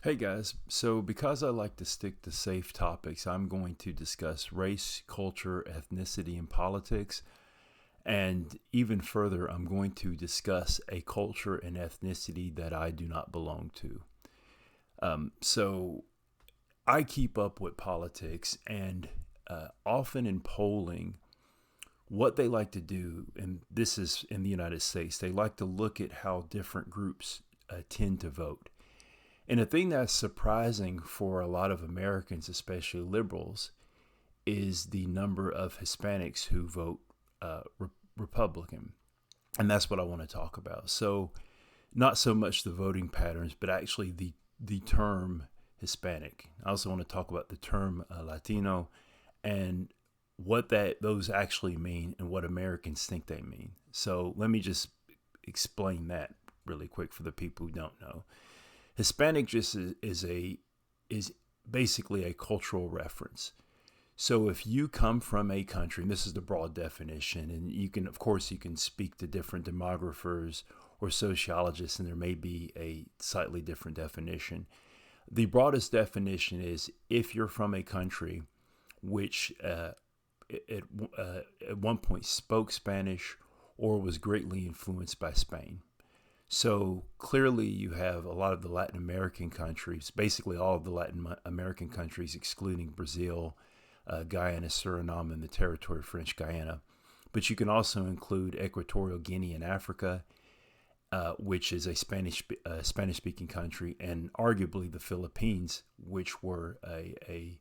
Hey guys, so because I like to stick to safe topics, I'm going to discuss race, culture, ethnicity, and politics. And even further, I'm going to discuss a culture and ethnicity that I do not belong to. So I keep up with politics, and often in polling, what they like to do, and this is in the United States, they like to look at how different groups tend to vote. And the thing that's surprising for a lot of Americans, especially liberals, is the number of Hispanics who vote Republican. And that's what I want to talk about. So, not so much the voting patterns, but actually the term Hispanic. I also want to talk about the term Latino and what that those actually mean and what Americans think they mean. So, let me just explain that really quick for the people who don't know. Hispanic just is basically a cultural reference. So if you come from a country, and this is the broad definition, and you can, of course, you can speak to different demographers or sociologists, and there may be a slightly different definition. The broadest definition is if you're from a country which at one point spoke Spanish or was greatly influenced by Spain. So clearly, you have a lot of the Latin American countries, basically all of the Latin American countries, excluding Brazil, Guyana, Suriname, and the territory of French Guiana. But you can also include Equatorial Guinea in Africa, which is a Spanish-speaking country, and arguably the Philippines, which were a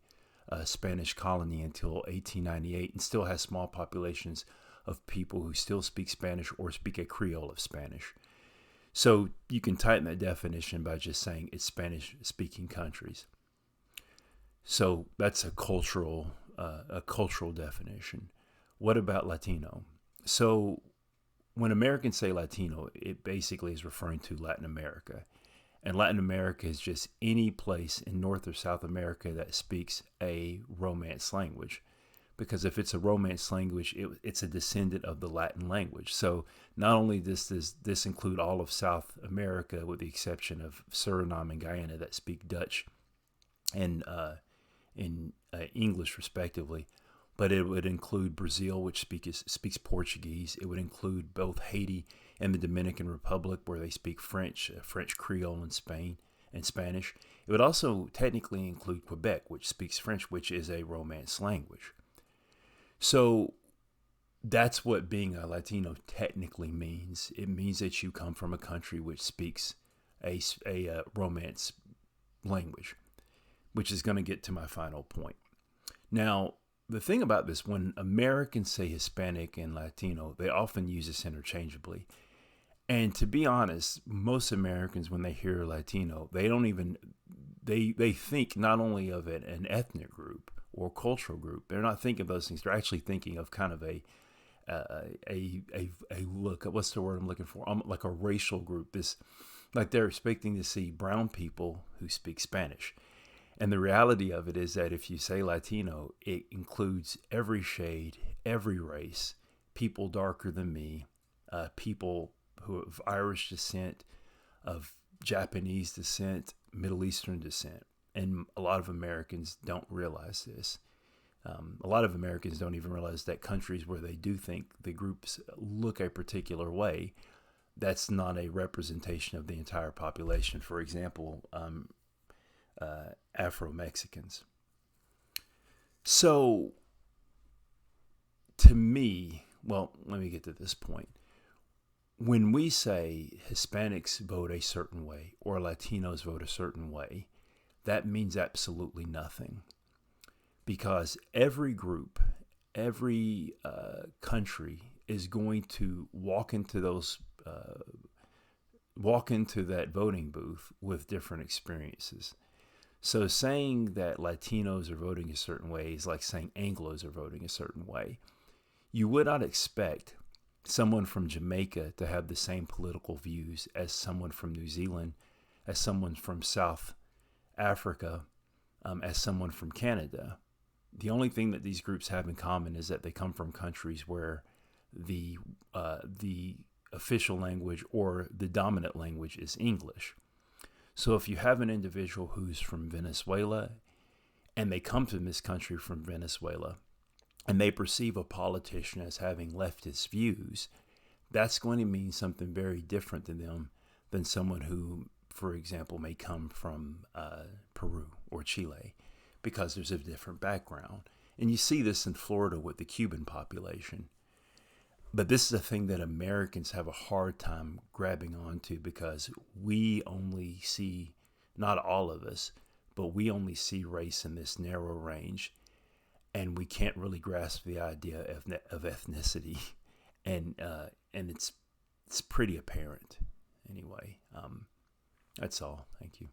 Spanish colony until 1898, and still has small populations of people who still speak Spanish or speak a Creole of Spanish. So you can tighten that definition by just saying it's Spanish-speaking countries. So that's a cultural definition. What about Latino? So when Americans say Latino, it basically is referring to Latin America. And Latin America is just any place in North or South America that speaks a Romance language. Because if it's a Romance language, it's a descendant of the Latin language. So not only does this include all of South America, with the exception of Suriname and Guyana that speak Dutch and in English respectively, but it would include Brazil, which speaks Portuguese. It would include both Haiti and the Dominican Republic, where they speak French Creole, and Spanish. It would also technically include Quebec, which speaks French, which is a Romance language. So that's what being a Latino technically means. It means that you come from a country which speaks a Romance language, which is going to get to my final point. Now, the thing about this, when Americans say Hispanic and Latino, they often use this interchangeably. And to be honest, most Americans, when they hear Latino, they don't even, they think not only of it an ethnic group or cultural group. They're not thinking of those things. They're actually thinking of kind of a look. What's the word I'm looking for? Like a racial group. This, like they're expecting to see brown people who speak Spanish. And the reality of it is that if you say Latino, it includes every shade, every race, people darker than me, people who have Irish descent, of Japanese descent, Middle Eastern descent. And a lot of Americans don't realize this. A lot of Americans don't even realize that countries where they do think the groups look a particular way, that's not a representation of the entire population. For example, Afro-Mexicans. So, to me, well, let me get to this point. When we say Hispanics vote a certain way or Latinos vote a certain way, that means absolutely nothing, because every group, every country is going to walk into that voting booth with different experiences. So saying that Latinos are voting a certain way is like saying Anglos are voting a certain way. You would not expect someone from Jamaica to have the same political views as someone from New Zealand, as someone from South Africa, as someone from Canada. The only thing that these groups have in common is that they come from countries where the official language or the dominant language is English. So if you have an individual who's from Venezuela and they come to this country from Venezuela and they perceive a politician as having leftist views, that's going to mean something very different to them than someone who, for example, may come from Peru or Chile, because there's a different background. And you see this in Florida with the Cuban population. But this is a thing that Americans have a hard time grabbing onto, because we only see, not all of us, but we only see race in this narrow range. And we can't really grasp the idea of ethnicity. And it's pretty apparent. Anyway, that's all. Thank you.